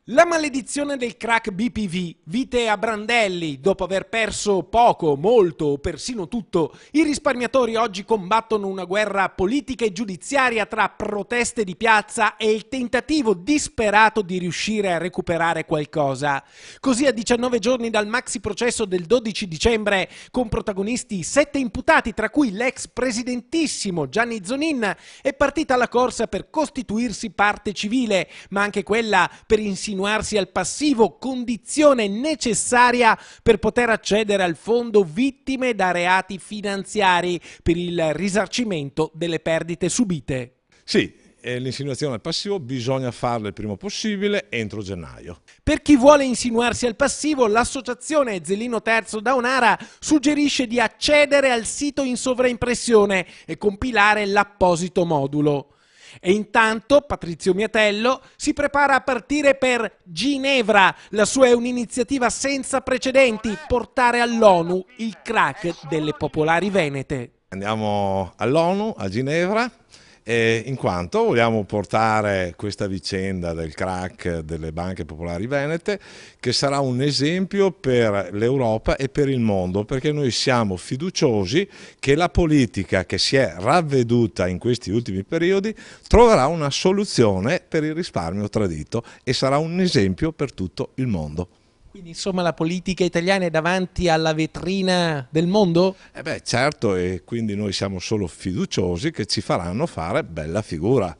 La maledizione del crack BPV, vite a brandelli, dopo aver perso poco, molto o persino tutto, i risparmiatori oggi combattono una guerra politica e giudiziaria tra proteste di piazza e il tentativo disperato di riuscire a recuperare qualcosa. Così a 19 giorni dal maxi processo del 12 dicembre, con protagonisti 7 imputati, tra cui l'ex presidentissimo Gianni Zonin, è partita la corsa per costituirsi parte civile, ma anche quella per insinuarsi al passivo, condizione necessaria per poter accedere al fondo vittime da reati finanziari per il risarcimento delle perdite subite. Sì, l'insinuazione al passivo bisogna farla il prima possibile, entro gennaio. Per chi vuole insinuarsi al passivo, l'associazione Zelino Terzo da Onara suggerisce di accedere al sito in sovraimpressione e compilare l'apposito modulo. E intanto Patrizio Miatello si prepara a partire per Ginevra. La sua è un'iniziativa senza precedenti: portare all'ONU il crack delle popolari venete. Andiamo all'ONU, a Ginevra, in quanto vogliamo portare questa vicenda del crack delle banche popolari venete, che sarà un esempio per l'Europa e per il mondo, perché noi siamo fiduciosi che la politica che si è ravveduta in questi ultimi periodi troverà una soluzione per il risparmio tradito e sarà un esempio per tutto il mondo. Quindi insomma la politica italiana è davanti alla vetrina del mondo? Certo, e quindi noi siamo solo fiduciosi che ci faranno fare bella figura.